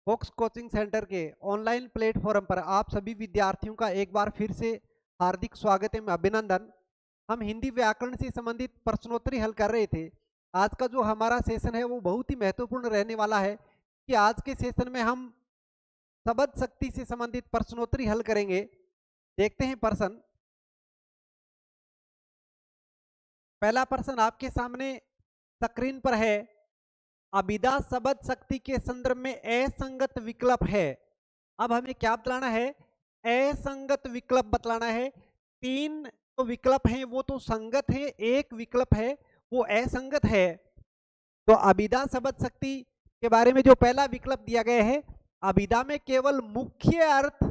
Focus coaching centre के online platform पर आप सभी विद्यार्थियों का एक बार फिर से हार्दिक स्वागत एवं अभिनंदन। हम हिंदी व्याकरण से संबंधित प्रश्नोत्तरी हल कर रहे थे। आज का जो हमारा सेशन है वो बहुत ही महत्वपूर्ण रहने वाला है कि आज के सेशन में हम शब्द शक्ति से संबंधित प्रश्नोत्तरी हल करेंगे। देखते हैं प्रश्न। पहला प्रश्न आपके सामने स्क्रीन पर है। अभिधा शब्द शक्ति के संदर्भ में असंगत विकल्प है। अब हमें क्या बतलाना है? असंगत विकल्प बतलाना है। तीन तो विकल्प हैं वो तो संगत है, एक विकल्प है वो असंगत है। तो अभिधा शब्द शक्ति के बारे में जो पहला विकल्प दिया गया है, अभिधा में केवल मुख्य अर्थ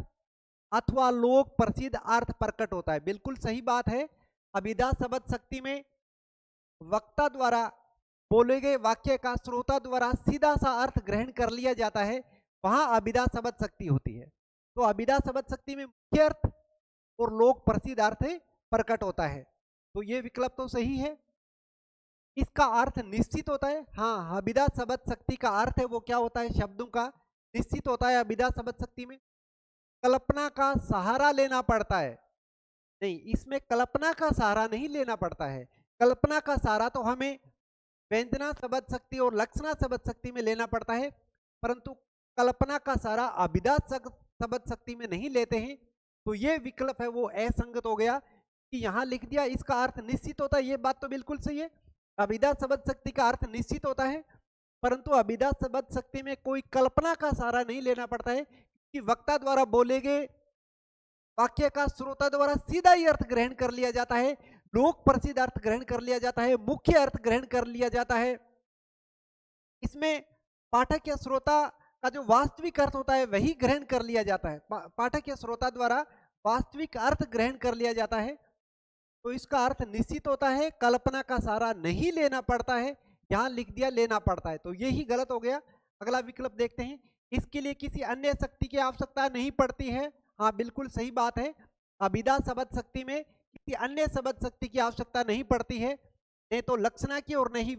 अथवा लोक प्रसिद्ध अर्थ प्रकट होता है। बिल्कुल सही बात है। अभिधा शब्द शक्ति में वक्ता द्वारा बोले गए वाक्य का श्रोता द्वारा सीधा सा अर्थ ग्रहण कर लिया जाता है, वहां अभिधा शब्द शक्ति होती है। तो अभिधा शब्द शक्ति में मुख्य अर्थ और लोक प्रसिद्ध अर्थ प्रकट होता है। तो ये विकल्प तो सही है। इसका अर्थ निश्चित होता है। हाँ, अभिधा शब्द शक्ति का अर्थ है वो क्या होता है? शब्दों का निश्चित होता है। अभिधा शब्द शक्ति में कल्पना का सहारा लेना पड़ता है। नहीं, इसमें कल्पना का सहारा नहीं लेना पड़ता है। कल्पना का सहारा तो हमें व्यंजना शब्द शक्ति और लक्षणा शब्द शक्ति में लेना पड़ता है, परंतु कल्पना का सहारा अभिधा शब्द शक्ति में नहीं लेते हैं। तो ये विकल्प है वो असंगत हो गया कि यहां लिख दिया इसका अर्थ निश्चित होता है। ये बात तो बिल्कुल सही है। अभिधा शब्द शक्ति का अर्थ निश्चित होता है, परंतु अभिधा शब्द शक्ति में कोई कल्पना का सहारा नहीं लेना पड़ता है कि वक्ता द्वारा बोले गए वाक्य का श्रोता द्वारा सीधा ही अर्थ ग्रहण कर लिया जाता है, लोक प्रसिद्ध अर्थ ग्रहण कर लिया जाता है, मुख्य अर्थ ग्रहण कर लिया जाता है। इसमें पाठक या श्रोता का जो वास्तविक अर्थ होता है वही ग्रहण कर लिया जाता है। पाठक या श्रोता द्वारा वास्तविक अर्थ ग्रहण कर लिया जाता है। तो इसका अर्थ निश्चित होता है, कल्पना का सहारा नहीं लेना पड़ता है। यहां लिख दिया लेना पड़ता है, तो यही गलत हो गया। अगला विकल्प देखते हैं। इसके लिए किसी अन्य शक्ति की आवश्यकता नहीं पड़ती है। हाँ, बिल्कुल सही बात है। अभिधा शब्द शक्ति में किसी अन्य शब्द शक्ति की आवश्यकता नहीं पड़ती है, नहीं तो लक्षणा की और नहीं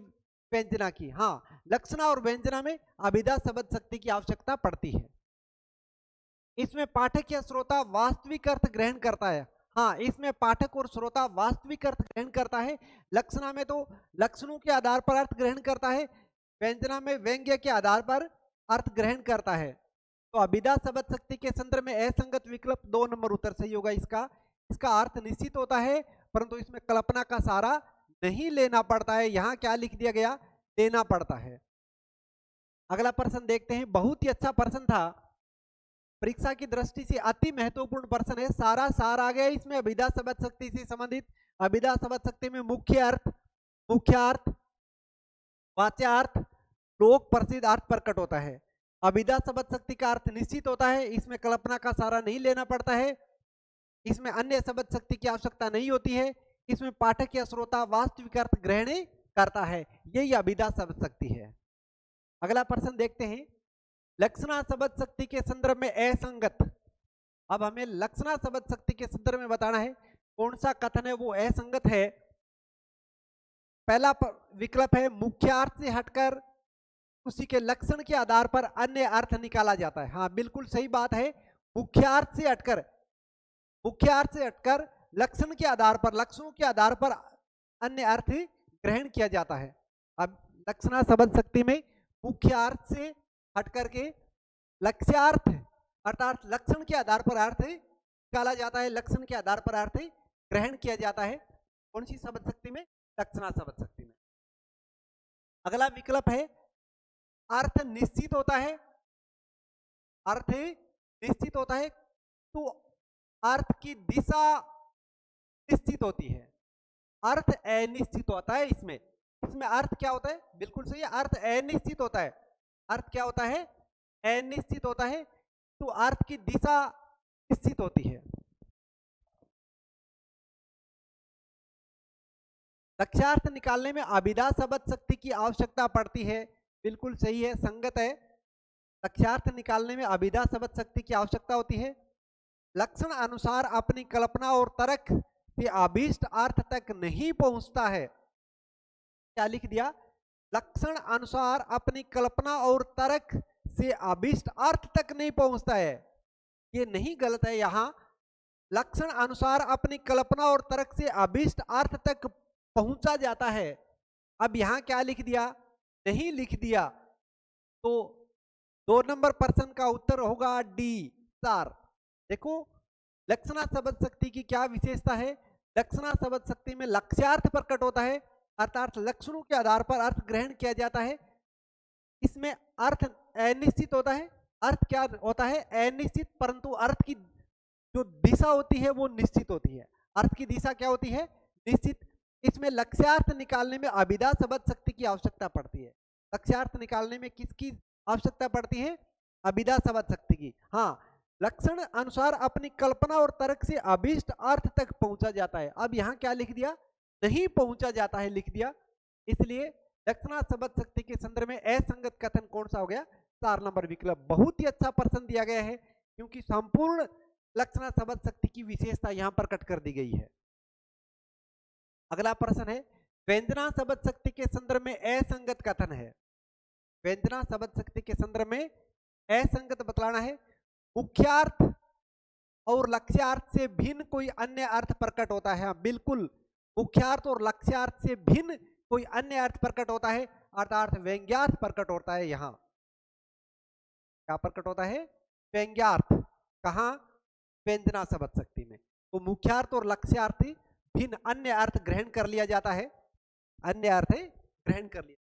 व्यंजना की। हाँ, लक्षणा और व्यंजना में अभिधा शब्द शक्ति की आवश्यकता पड़ती है। इसमें पाठक या श्रोता वास्तविक अर्थ ग्रहण करता है। हाँ, इसमें पाठक और श्रोता वास्तविक अर्थ ग्रहण करता है। लक्षणा में तो लक्षणों के आधार पर अर्थ ग्रहण करता है, व्यंजना में व्यंग्य के आधार पर अर्थ ग्रहण करता है। तो अभिधा शब्द शक्ति के संदर्भ में असंगत विकल्प 2 नंबर उत्तर सही होगा। इसका अर्थ निश्चित होता है, परंतु इसमें कल्पना का सहारा नहीं लेना पड़ता है। यहां क्या लिख दिया गया? लेना पड़ता है। अगला प्रश्न देखते हैं। बहुत ही अच्छा प्रश्न था, परीक्षा की दृष्टि से अति महत्वपूर्ण प्रश्न है। सारा सार आ गया इसमें अभिधा शब्द शक्ति से संबंधित। अभिधा शब्द शक्ति में मुख्य अर्थ, वाच्यार्थ, लोक प्रसिद्ध अर्थ प्रकट होता है। अभिधा शब्द शक्ति का अर्थ निश्चित होता है, इसमें कल्पना का सहारा नहीं लेना पड़ता है, इसमें अन्य शब्द शक्ति की आवश्यकता नहीं होती है, इसमें पाठक या श्रोता वास्तविक अर्थ ग्रहण करता है। यही अभिधा शब्द शक्ति है। अगला प्रश्न देखते हैं। लक्षणा शब्द शक्ति के संदर्भ में असंगत। अब हमें लक्षणा शब्द शक्ति के संदर्भ में बताना है कौन सा कथन है वो असंगत है। पहला विकल्प है मुख्यार्थ से हटकर उसी के लक्षण के आधार पर अन्य अर्थ निकाला जाता है। हाँ, बिल्कुल सही बात है। मुख्यार्थ से हटकर लक्षण के आधार पर, लक्षणों के आधार पर अन्य अर्थ ग्रहण किया जाता है। अब लक्षणा शब्द शक्ति में मुख्यार्थ से हटकर के लक्ष्यार्थ अर्थात लक्षण के आधार पर अर्थ निकाला जाता है, लक्षण के आधार पर अर्थ ग्रहण किया जाता है। कौन सी शब्द शक्ति में? लक्षणा शब्द शक्ति में। अगला विकल्प है अर्थ निश्चित होता है। अर्थ निश्चित होता है तो अर्थ की दिशा निश्चित होती है। अर्थ अनिश्चित होता है। इसमें अर्थ क्या होता है? बिल्कुल सही है, अर्थ अनिश्चित होता है। अर्थ क्या होता है? अनिश्चित होता है, तो अर्थ की दिशा निश्चित होती है। लक्ष्यार्थ निकालने में अभिधा शब्द शक्ति की आवश्यकता पड़ती है। बिल्कुल सही है, संगत है। लक्ष्यार्थ निकालने में अभिधा शब्द शक्ति की आवश्यकता होती है। लक्षण अनुसार अपनी कल्पना और तर्क से अभीष्ट अर्थ तक नहीं पहुंचता है। क्या लिख दिया? लक्षण अनुसार अपनी कल्पना और तर्क से अभिष्ट अर्थ तक नहीं पहुंचता है, ये नहीं, गलत है। यहां लक्षण अनुसार अपनी कल्पना और तर्क से अभिष्ट अर्थ तक पहुंचा जाता है। अब यहां क्या लिख दिया, नहीं लिख दिया, तो 2 नंबर प्रश्न का उत्तर होगा डी 4। देखो लक्षणा शब्द शक्ति की क्या विशेषता है, लक्षणा शब्द शक्ति में लक्ष्यार्थ प्रकट होता है, अर्थात लक्षणों के आधार पर अर्थ ग्रहण किया जाता है। इसमें अर्थ अनिश्चित होता है, अर्थ क्या होता है, अनिश्चित, परंतु अर्थ की जो दिशा होती है वो निश्चित होती है। अर्थ की दिशा क्या होती है, निश्चित। इसमें लक्ष्यार्थ निकालने में अभिधा शब्द शक्ति की आवश्यकता पड़ती है। लक्ष्यार्थ निकालने में किसकी आवश्यकता पड़ती है, अभिधा शब्द शक्ति की। हाँ, लक्षण अनुसार अपनी कल्पना और तर्क से अभिष्ट अर्थ तक पहुंचा जाता है। अब यहाँ क्या लिख दिया, नहीं पहुंचा जाता है लिख दिया, इसलिए लक्षणा शब्द शक्ति के संदर्भ में असंगत कथन कौन सा हो गया, 4 नंबर विकल्प। बहुत ही अच्छा प्रश्न दिया गया है, क्योंकि संपूर्ण लक्षणा शब्द शक्ति की विशेषता यहां प्रकट कर दी गई है। अगला प्रश्न है, व्यंजना शब्द शक्ति के संदर्भ में असंगत कथन है। व्यंजना शब्द शक्ति के संदर्भ में असंगत बतलाना है, मुख्यार्थ और लक्ष्यार्थ से भिन्न कोई अन्य अर्थ प्रकट होता है। बिल्कुल, मुख्यार्थ और लक्ष्यार्थ से भिन्न कोई अन्य अर्थ प्रकट होता है, अर्थात व्यंग्यार्थ प्रकट होता है। यहां क्या प्रकट होता है, व्यंग्यार्थ। कहां, व्यंजना शब्द शक्ति में। तो मुख्यार्थ और लक्ष्यार्थ भिन्न अन्य अर्थ ग्रहण कर लिया जाता है, अन्य अर्थ ग्रहण कर लिया।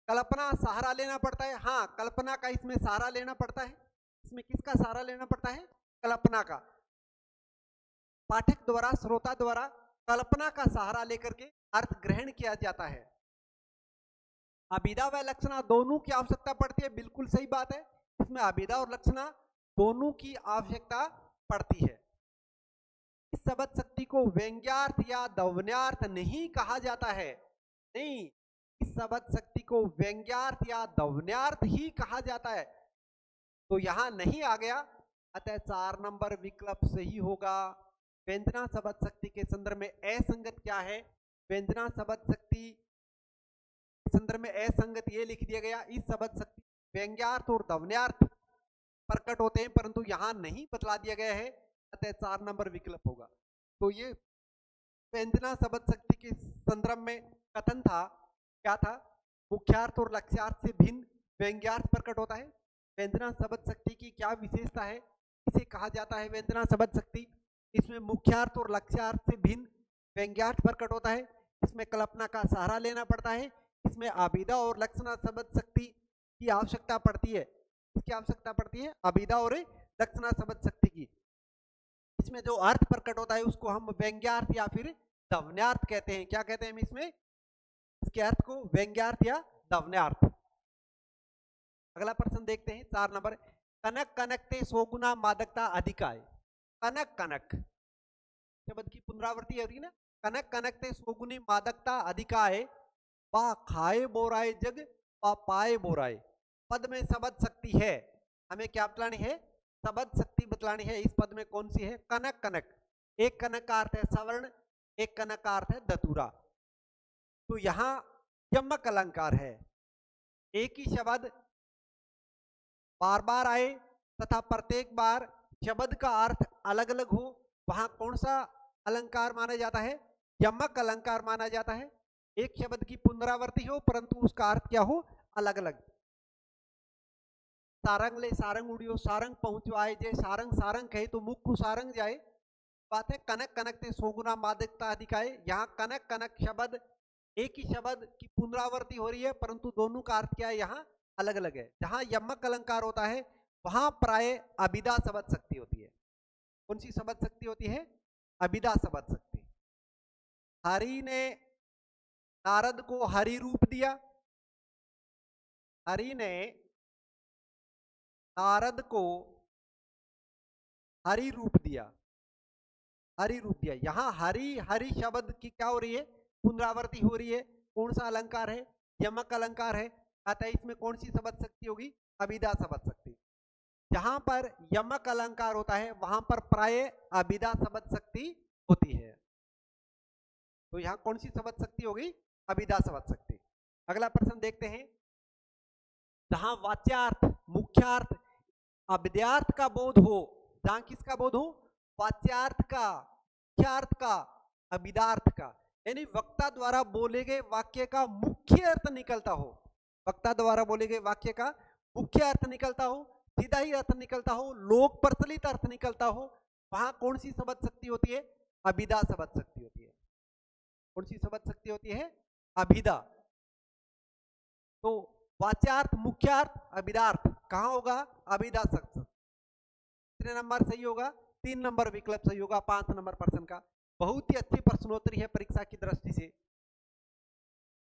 कल्पना सहारा लेना पड़ता है, हाँ कल्पना का इसमें सहारा लेना पड़ता है। इसमें किसका सहारा लेना पड़ता है, कल्पना का। पाठक द्वारा, श्रोता द्वारा कल्पना का सहारा लेकर के अर्थ ग्रहण किया जाता है। अभिधा व लक्षणा दोनों की आवश्यकता पड़ती है, बिल्कुल सही बात है। इसमें अभिधा और लक्षणा दोनों की आवश्यकता पड़ती है। इस शब्द शक्ति को व्यंग्यार्थ या दवन्यार्थ नहीं कहा जाता है, नहीं, इस शब्द शक्ति को व्यंग्यार्थ या दवन्यार्थ ही कहा जाता है। तो यहां नहीं आ गया, अतः 4 नंबर विकल्प सही होगा। व्यंजना शब्द शक्ति के संदर्भ में असंगत क्या है, व्यंजना शब्द शक्ति संदर्भ में असंगत ये लिख दिया गया, इस शब्द शक्ति व्यंग्यार्थ और दवन्यार्थ प्रकट होते हैं, परंतु यहां नहीं बतला दिया गया है, अतः 4 नंबर विकल्प होगा। तो ये व्यंजना शब्द शक्ति के संदर्भ में कथन था, क्या था, मुख्यार्थ और लक्ष्यार्थ से भिन्न व्यंग्यार्थ प्रकट होता है। व्यंजना शब्द शक्ति की क्या विशेषता है, इसे कहा जाता है व्यंजना शब्द शक्ति। इसमें मुख्यार्थ और लक्ष्यार्थ से भिन्न व्यंग्यार्थ प्रकट होता है। इसमें कल्पना का सहारा लेना पड़ता है। इसमें अभिधा और लक्षणा शब्द शक्ति की आवश्यकता पड़ती है। इसकी आवश्यकता पड़ती है अभिधा और लक्षणा शब्द शक्ति की। इसमें जो अर्थ प्रकट होता है उसको हम व्यंग्यार्थ या फिर दवन्यार्थ कहते हैं। क्या कहते हैं हम इसमें, इसके अर्थ को व्यंग्यार्थ या दवन्यार्थ। अगला प्रश्न देखते हैं 4 नंबर, कनक कनकते सोगुना मादकता अधिकाय। कनक कनक शब्द की पुनरावृत्ति होती है ना, कनक कनकते सोगुनी मादकता अधिकाय, पा खाए बोराए जग पा पाए बोराए। पद में शब्द शक्ति है, हमें क्या बतलानी है, शब्द शक्ति बतलानी है। इस पद में कौन सी है, कनक कनक। एक कनक का अर्थ है सवर्ण, एक कनक का अर्थ है धतूरा। तो यहां यमक अलंकार है, एक ही शब्द बार बार आए तथा प्रत्येक बार शब्द का अर्थ अलग अलग हो, वहां कौन सा अलंकार माना जाता है, यमक अलंकार माना जाता है। एक शब्द की पुनरावृत्ति हो परंतु उसका अर्थ क्या हो, अलग अलग। सारंग ले सारंग उड़ियो सारंग पहुंचो आए, जे सारंग सारंग कहे तो मुख को सारंग जाए। बात है कनक कनक ते सोगुना मादकता अधिकाय। यहाँ कनक कनक शब्द एक ही शब्द की पुनरावृत्ति हो रही है परंतु दोनों का अर्थ क्या है, यहाँ अलग अलग है। जहां यमक अलंकार होता है वहां प्राय अभिधा शब्द शक्ति होती है। कौन सी शब्द शक्ति होती है, अभिधा शब्द शक्ति। हरि ने नारद को हरि रूप दिया, हरि ने नारद को हरि रूप दिया, हरि रूप दिया। यहां हरि हरि शब्द की क्या हो रही है, पुनरावृत्ति हो रही है। कौन सा अलंकार है, यमक अलंकार है, अतः इसमें कौन सी शब्द शक्ति होगी, अभिधा शब्द शक्ति। जहां पर यमक अलंकार होता है वहां पर प्राय अभिधा शब्द शक्ति होती है। तो यहां कौन सी शब्द शक्ति होगी, अभिधा शब्द शक्ति। अगला प्रश्न देखते हैं, जहां वाच्यार्थ मुख्य मुख्यार्थ अविद्यार्थ का बोध हो, जहां किसका बोध हो, वाच्यार्थ का, मुख्यार्थ का, अविदार्थ का, यानी वक्ता द्वारा बोले गए वाक्य का मुख्य अर्थ निकलता हो, वक्ता द्वारा बोले गए वाक्य का मुख्य अर्थ निकलता हो, सीधा ही अर्थ निकलता हो, लोक प्रचलित अर्थ निकलता हो, वहां कौन सी शब्द शक्ति होती है, अभिधा शब्द शक्ति होती है। कौन सी शब्द शक्ति होती है, अभिधा। तो वाच्यार्थ, मुख्यार्थ, अभिधार्थ कहां होगा, अभिधा शब्द। कितने नंबर सही होगा, 3 नंबर विकल्प सही होगा 5 नंबर प्रश्न का। बहुत ही अच्छी प्रश्नोत्तरी है परीक्षा की दृष्टि से।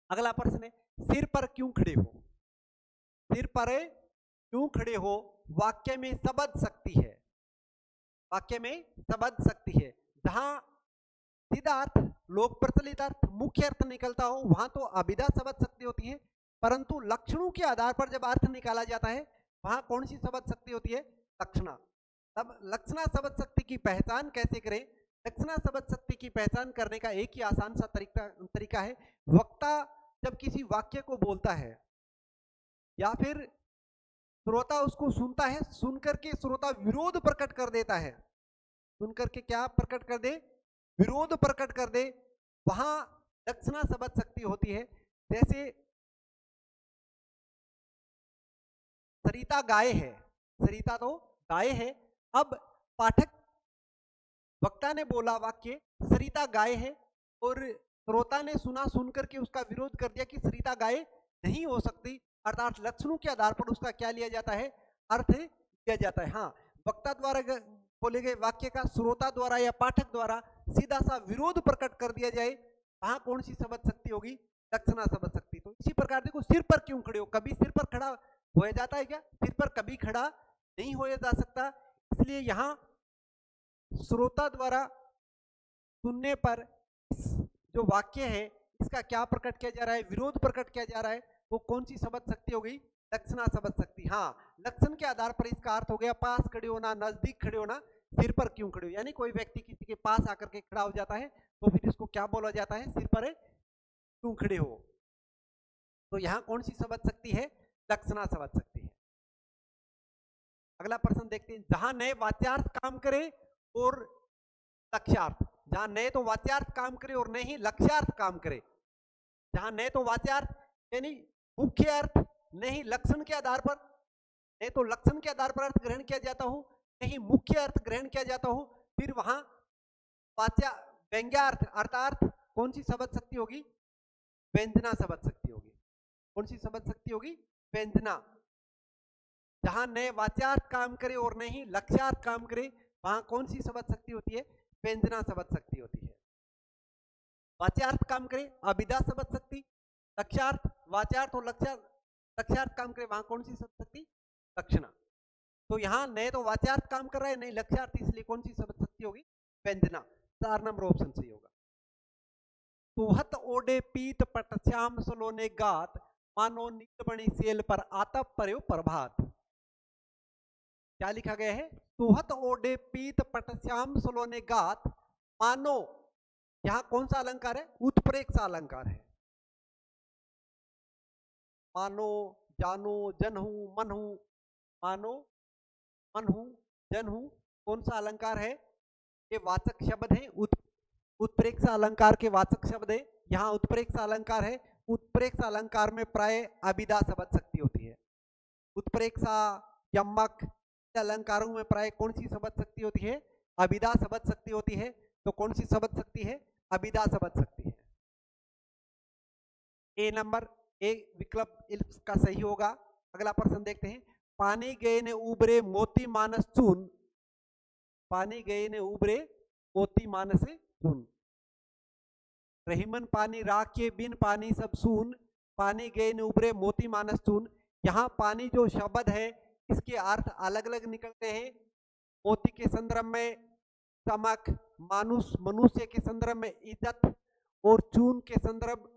अगला प्रश्न है, सिर पर क्यों खड़े हो, सिर पर क्यों खड़े हो वाक्य में शब्द शक्ति है, वाक्य में शब्द शक्ति है। जहां सीधा अर्थ, लोक प्रचलित अर्थ, मुख्य अर्थ निकलता हो, वहां तो अभिधा शब्द शक्ति होती है, परंतु लक्षणों के आधार पर जब अर्थ निकाला जाता है वहां कौन सी शब्द शक्ति होती है, लक्षणा। तब लक्षणा शब्द शक्ति की पहचान कैसे करें, लक्षणा शब्द शक्ति की पहचान करने का एक ही आसान सा तरीका है, वक्ता जब किसी वाक्य को बोलता है या फिर श्रोता उसको सुनता है, सुनकर के श्रोता विरोध प्रकट कर देता है, सुनकर के क्या प्रकट कर दे, विरोध प्रकट कर दे, वहां लक्षणा शब्द शक्ति होती है। जैसे सरिता गाय है, सरिता तो गाय है, अब पाठक, वक्ता ने बोला वाक्य सरिता गाय है और श्रोता ने सुना, सुनकर के उसका विरोध कर दिया कि सरिता गाय नहीं हो सकती, अर्थात लक्षणों के आधार पर उसका क्या लिया जाता है, अर्थ लिया जाता है। हाँ, वक्ता द्वारा बोले गए वाक्य का श्रोता द्वारा या पाठक द्वारा सीधा सा विरोध प्रकट कर दिया जाए, वहां कौन सी शब्द शक्ति होगी, लक्षणा शब्द शक्ति। तो इसी प्रकार देखो, सिर पर क्यों खड़े हो, कभी सिर पर खड़ा हो जाता है क्या, सिर पर कभी खड़ा नहीं हो जा सकता, इसलिए यहां श्रोता द्वारा सुनने पर इस जो वाक्य है इसका क्या प्रकट किया जा रहा है, विरोध प्रकट किया जा रहा है, वो कौन सी शब्द शक्ति हो गई, लक्षणा शब्द शक्ति। हाँ, लक्षण के आधार पर इसका अर्थ हो गया पास खड़े होना, नजदीक खड़े होना, सिर पर क्यों खड़े हो, यानी कोई व्यक्ति किसी के पास आकर के खड़ा हो जाता है तो फिर इसको क्या बोला जाता है, सिर पर क्यों खड़े हो। तो यहाँ कौन सी शब्द शक्ति है, लक्षणा शब्द शक्ति है। अगला प्रश्न देखते हैं, जहां नए वाच्यार्थ काम करे और लक्ष्यार्थ, जहां नए तो वाच्यार्थ काम करे और नहीं लक्ष्यार्थ काम करे, जहां नए तो वाच्यार्थ यानी मुख्य अर्थ नहीं लक्षण के आधार पर, नहीं तो लक्षण के आधार पर अर्थ ग्रहण किया जाता हो, नहीं मुख्य अर्थ ग्रहण किया जाता हो, फिर वहां वाच्या व्यंग्यार्थ अर्थार्थ कौन सी शब्द शक्ति होगी, व्यंजना शब्द शक्ति होगी। कौन सी शब्द शक्ति होगी, व्यंजना। जहां नए वाच्यार्थ काम करे और नहीं लक्ष्यार्थ काम करे, वहां कौन सी शब्द शक्ति होती है, व्यंजना शब्द शक्ति होती है। वाच्यार्थ काम करे अभिधा शब्द शक्ति, लक्ष्यार्थ वाच्यार्थ और लक्ष्यार्थ काम करे, वहां कौन सी शब्द शक्ति, लक्षणा। तो यहाँ नए तो वाच्यार्थ काम कर रहा है, नहीं लक्ष्यार्थ, इसलिए कौन सी शब्द शक्ति होगी, व्यंजना। 4 नंबर ऑप्शन सही होगा। तुहत ओडे पीत पट श्याम सलोने गात, मानो नीलमणि सेल पर आतप पर्यो प्रभात। क्या लिखा गया है, तुहत ओडे पीत पट श्याम सलोने गात, मानो, यहां कौन सा अलंकार है, उत्प्रेक्ष अलंकार है। मानो, जानो, जनहू, मनहू, मानो, मनहू, जनहू, कौन सा अलंकार है, ये वाचक शब्द है, उत्प्रेक्ष अलंकार के वाचक शब्द है। यहाँ उत्प्रेक्ष अलंकार है, उत्प्रेक्ष अलंकार में प्राय अभिधा शब्द शक्ति होती है। उत्प्रेक्षा, यमक अलंकारों में प्राय कौन सी शब्द शक्ति होती है, अभिधा शब्द शक्ति होती है। तो कौन सी शब्द शक्ति है, अभिधा शब्द शक्ति है। ए नंबर, ए विकल्प का सही होगा। अगला प्रश्न देखते हैं, पानी गए ने उबरे मोती मानस चून, पानी गए ने उबरे मोती मानस चून, रहीमन पानी राख के बिन पानी सब सून, पानी गए ने उबरे मोती मानस चून। यहाँ पानी जो शब्द है इसके अर्थ अलग अलग निकलते हैं। मोती के संदर्भ में चमक, मानुष मनुष्य के संदर्भ में इज्जत, और चून के संदर्भ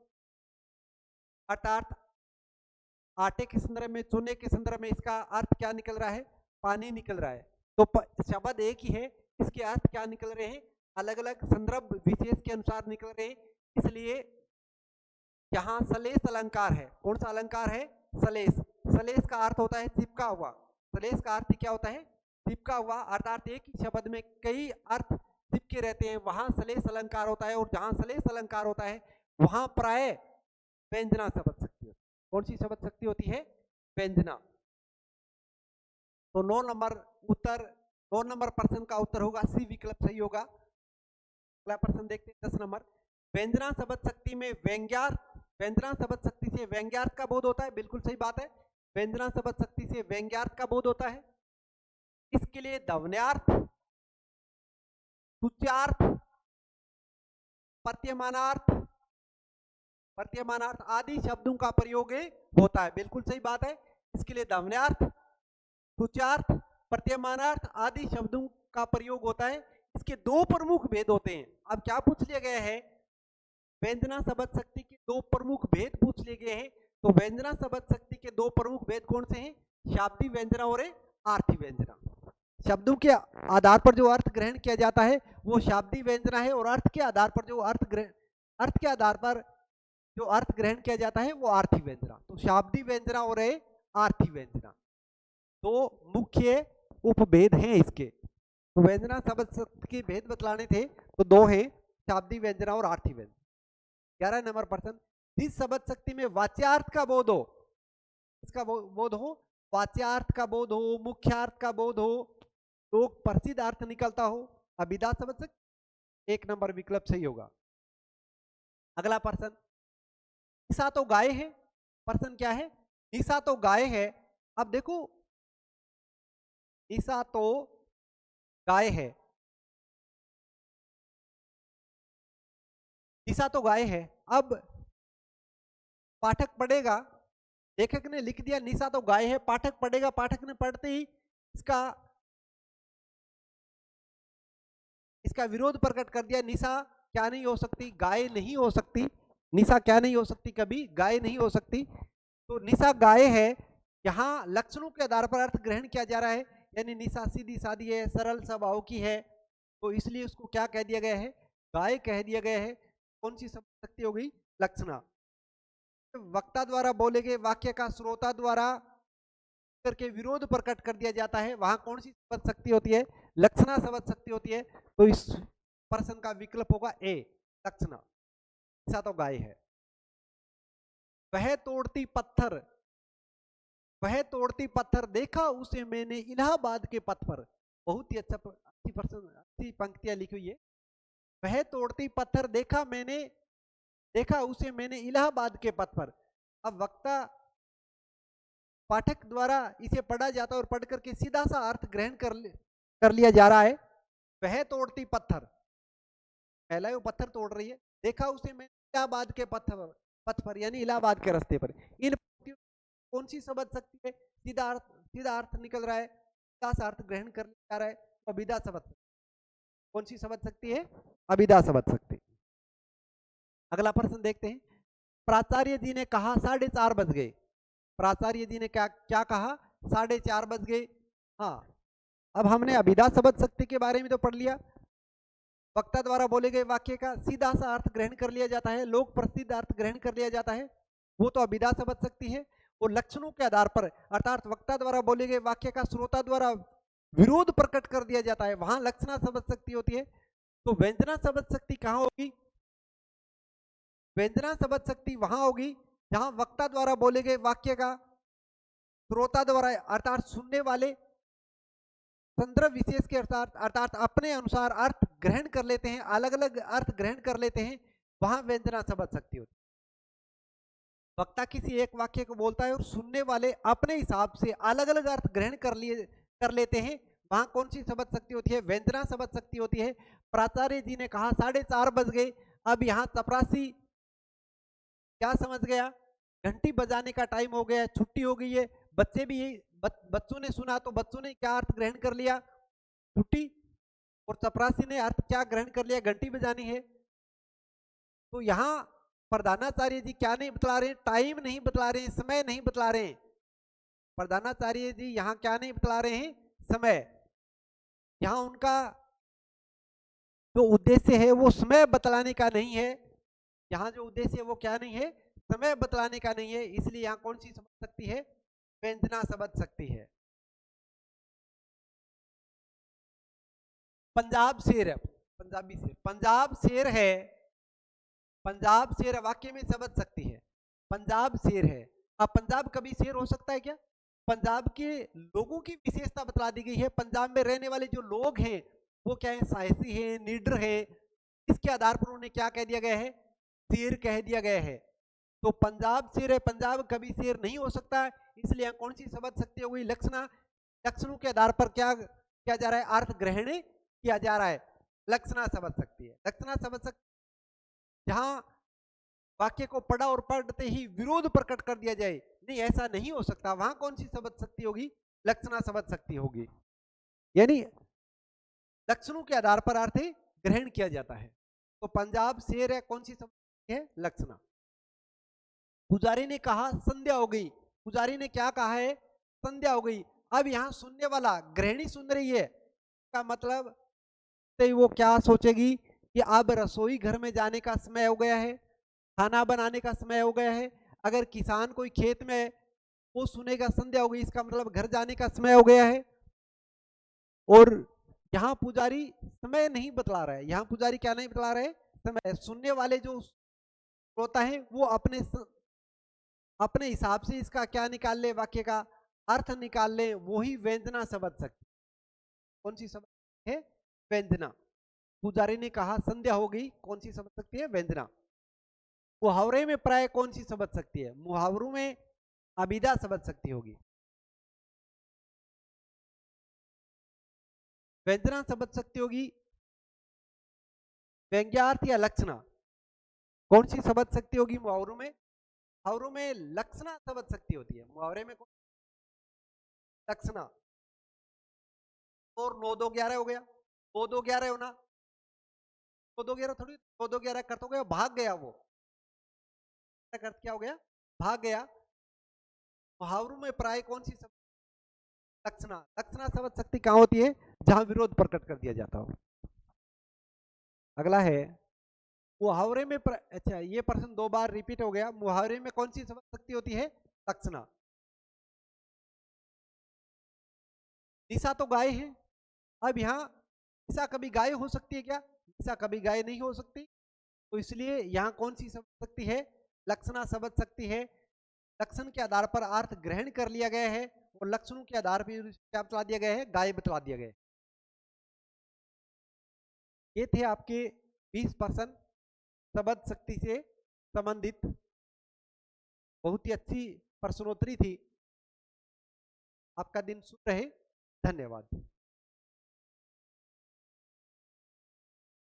अर्थात आटे के संदर्भ में, चूने के संदर्भ में इसका अर्थ क्या निकल रहा है, पानी निकल रहा है। तो शब्द एक ही है, इसके अर्थ क्या निकल रहे हैं, अलग अलग संदर्भ विशेष के अनुसार निकल रहे हैं। इसलिए यहाँ सलेस अलंकार है। कौन सा अलंकार है, सलेस। सलेस का अर्थ होता है चिपका हुआ, श्लेष का अर्थ क्या होता है? चिपका हुआ, अर्थात एक ही शब्द में कई अर्थ चिपके रहते हैं, वहां श्लेष अलंकार होता है। और जहां श्लेष अलंकार होता है वहां प्राय व्यंजना शब्द शक्ति होती है। कौन सी शब्द शक्ति होती है? व्यंजना। तो 9 नंबर प्रश्न का उत्तर होगा सी विकल्प सही होगा। अगला प्रश्न देखते हैं 10 नंबर। व्यंजना शब्द शक्ति में व्यंग्यार्थ, व्यंजना शब्द शक्ति से व्यंग्यार्थ का बोध होता है। बिल्कुल सही बात है, व्यंजना शब्द शक्ति से व्यंग्यार्थ का बोध होता है। इसके लिए ध्वन्यार्थ, सूच्यार्थ, प्रत्यमानार्थ आदि शब्दों का प्रयोग होता है। बिल्कुल सही बात है। इसके लिए ध्वन्यार्थ, सूच्यार्थ, प्रत्यमानार्थ आदि शब्दों का प्रयोग होता है। इसके 2 प्रमुख भेद होते हैं। अब क्या पूछ लिया गया है? व्यंजना शब्द शक्ति के 2 प्रमुख भेद पूछ लिए गए हैं। तो व्यंजना शब्द शक्ति के 2 प्रमुख भेद कौन से हैं? शाब्दिक व्यंजना और आर्थी व्यंजना। शब्दों के आधार पर जो अर्थ ग्रहण किया जाता है वो शाब्दिक व्यंजना है, और अर्थ के आधार पर जो अर्थ ग्रहण किया जाता है वो आर्थी व्यंजना। तो शाब्दिक व्यंजना और आर्थी व्यंजना 2 मुख्य उपभेद हैं इसके। तो व्यंजना शब्द शक्ति के भेद बतलाने थे तो 2 हैं, शाब्दिक व्यंजना और आर्थी व्यंजना। 11 नंबर प्रश्न। जिस शब्द शक्ति में वाच्यार्थ का बोध हो, इसका बोध हो, वाच्यार्थ का बोध हो, मुख्यार्थ का बोध हो, लोक प्रसिद्ध अर्थ निकलता हो, अभिधा शब्द शक्ति 1 नंबर विकल्प सही होगा। अगला प्रश्न। निशा तो गाय है। प्रश्न क्या है? निशा तो गाय है। अब देखो, निशा तो गाय है, निशा तो गाय है। अब पाठक पढ़ेगा, लेखक ने लिख दिया निशा तो गाय है, पाठक पढ़ेगा, पाठक ने पढ़ते ही इसका विरोध प्रकट कर दिया। निशा क्या नहीं हो सकती? गाय नहीं हो सकती। निशा क्या नहीं हो सकती? कभी गाय नहीं हो सकती। तो निशा गाय है, यहाँ लक्षणों के आधार पर अर्थ ग्रहण किया जा रहा है, यानी निशा सीधी सादी है, सरल स्वभाव की है, तो इसलिए उसको क्या कह दिया गया है? गाय कह दिया गया है। कौन सी शब्द शक्ति हो गई? लक्षणा। वक्ता द्वारा बोले गए वाक्य का श्रोता द्वारा करके विरोध प्रकट कर दिया जाता है, वहां कौन सी शब्द शक्ति होती है? लक्षणा शब्द शक्ति होती है। तो इस प्रश्न का विकल्प होगा ए, लक्षणा। निशा तो गाय है। वह तोड़ती पत्थर, वह तोड़ती पत्थर देखा उसे मैंने इलाहाबाद के पथ पर। बहुत ही अच्छी पंक्तियां लिखी हुई है। वह तोड़ती पत्थर देखा उसे मैंने इलाहाबाद के पथ पर। अब वक्ता पाठक द्वारा इसे पढ़ा जाता है और पढ़ करके सीधा सा अर्थ ग्रहण कर लिया जा रहा है। वह तोड़ती पत्थर, पहला वो पत्थर तोड़ रही है, देखा उसे मैंने इलाहाबाद के पथ पर यानी इलाहाबाद के रास्ते पर। इन कौन सी शब्द शक्ति है? सीधा अर्थ निकल रहा है, सीधा सा अर्थ ग्रहण कर लिया जा रहा है, तो अभिधा शब्द शक्ति। कौन सी शब्द शक्ति है? अभिधा शब्द शक्ति। अगला प्रश्न देखते हैं। प्राचार्य जी ने कहा 4:30 बज गए। प्राचार्य जी ने क्या कहा? 4:30 बज गए। हाँ, अब हमने अभिधा शब्द शक्ति के बारे में तो पढ़ लिया। वक्ता द्वारा बोले गए वाक्य का सीधा सा अर्थ ग्रहण कर लिया जाता है, लोक प्रसिद्ध अर्थ ग्रहण कर लिया जाता है, वो तो अभिधा शब्द शक्ति है। और लक्षणों के आधार पर, अर्थात वक्ता द्वारा बोले गए वाक्य का श्रोता द्वारा विरोध प्रकट कर दिया जाता है, वहां लक्षणा शब्द शक्ति होती है। तो व्यंजना शब्द शक्ति कहां होगी? व्यंजना शब्द शक्ति वहां होगी जहां वक्ता द्वारा बोले गए वाक्य का श्रोता द्वारा, अर्थात सुनने वाले संदर्भ विशेष के अर्थात अपने अनुसार अर्थ ग्रहण कर लेते हैं, अलग अलग अर्थ ग्रहण कर लेते हैं, वहां व्यंजना शब्द शक्ति होती है। वक्ता किसी एक वाक्य को बोलता है और सुनने वाले अपने हिसाब से अलग अलग अर्थ ग्रहण कर लेते हैं, वहां कौन सी शब्द शक्ति होती है? व्यंजना शब्द शक्ति होती है। प्राचार्य जी ने कहा 4:30 बज गए। अब यहाँ चपरासी क्या समझ गया? घंटी बजाने का टाइम हो गया, छुट्टी हो गई है। बच्चे भी बच्चों ने सुना तो बच्चों ने क्या अर्थ ग्रहण कर लिया? छुट्टी। और चपरासी ने अर्थ क्या ग्रहण कर लिया? घंटी बजानी है। तो यहाँ प्रधानाचार्य जी क्या नहीं बतला रहे? टाइम नहीं बतला रहे हैं, समय नहीं बतला रहे हैं। प्रधानाचार्य जी यहाँ क्या नहीं बतला रहे हैं? समय। यहाँ उनका जो उद्देश्य है वो समय बतलाने का नहीं है। यहाँ जो उद्देश्य है वो क्या नहीं है? समय बतलाने का नहीं है। इसलिए यहाँ कौन सी शब्द शक्ति है? व्यंजना शब्द शक्ति है। पंजाब शेर है, पंजाबी शेर, पंजाब शेर है, पंजाब शेर वाक्य में शब्द शक्ति है, पंजाब शेर है। अब पंजाब कभी शेर हो सकता है क्या? पंजाब के लोगों की विशेषता बतला दी गई है। पंजाब में रहने वाले जो लोग हैं वो क्या है, साहसी है, निडर है। इसके आधार पर उन्हें क्या कह दिया गया है, शेर कह दिया गया है। तो पंजाब शेर है, पंजाब कभी शेर नहीं हो सकता, इसलिए कौन सी शब्द शक्ति हो गई, लक्षणा। लक्षणों के आधार पर क्या किया जा रहा है, अर्थ ग्रहण किया जा रहा है, लक्षणा शब्द शक्ति है। लक्षणा शब्द शक्ति जहां वाक्य को पढ़ा और पढ़ते ही विरोध प्रकट कर दिया जाए, नहीं ऐसा नहीं हो सकता, वहां कौन सी शब्द शक्ति होगी, लक्षणा शब्द शक्ति होगी। यानी लक्षणों के आधार पर अर्थ ग्रहण किया जाता है। तो पंजाब शेर है, कौन सी शब्द है, लक्षणा। पुजारी ने कहा संध्या हो गई, पुजारी ने क्या कहा है, संध्या हो गई। अब यहां सुनने वाला गृहिणी सुन रही है, का मतलब तो वो क्या सोचेगी कि अब रसोई घर में जाने का समय हो गया है, खाना बनाने का समय हो गया है। अगर किसान कोई खेत में, वो सुनेगा संध्या हो गई, इसका मतलब घर जाने का समय हो गया है। और यहाँ पुजारी समय नहीं बतला रहा है, यहाँ पुजारी क्या नहीं बतला रहे, समय। सुनने वाले जो श्रोता है वो अपने हिसाब से इसका क्या निकाल ले, वाक्य का अर्थ निकाल ले, वो ही व्यंजना शब्द शक्ति। कौन सी शब्द है, व्यंजना। पुजारी ने कहा संध्या हो गई, कौन सी शब्द शक्ति है, व्यंजना। मुहावरे में प्राय कौन सी शब्द शक्ति है, मुहावरों में अभिधा शब्द शक्ति होगी। व्यंजना शब्द शक्ति होगी व्यंग्यार्थ या लक्षणा, कौन सी शब्द शक्ति होगी मुहावरों में, मुहावरों में लक्षणा शब्द शक्ति होती है, मुहावरे में लक्षणा। और 9 2 11 हो गया, 2 2 11 होना, 2 2 11 थोड़ी, 2 2 11 कर तो गया, भाग गया वो, अर्थ क्या हो गया, भाग गया। मुहावरों में प्राय कौन सी शब्द, लक्षणा। लक्षणा शब्द शक्ति कहां होती है, जहां विरोध प्रकट कर दिया जाता हो। अगला है मुहावरे में अच्छा ये प्रश्न 2 बार रिपीट हो गया, मुहावरे में कौन सी शब्द शक्ति होती है, लक्षणा। निशा तो गाय है, अब यहाँ निशा कभी गाय हो सकती है क्या, निशा कभी गाय नहीं हो सकती, तो इसलिए यहाँ कौन सी शब्द शक्ति है, लक्षणा शब्द शक्ति है। लक्षण के आधार पर अर्थ ग्रहण कर लिया गया है और लक्षणों के आधार पर क्या बतला दिया गया है, गाय बतला दिया गया है। ये थे आपके 20% शब्द शक्ति से संबंधित, बहुत ही अच्छी प्रश्नोत्तरी थी। आपका दिन शुभ रहे, धन्यवाद।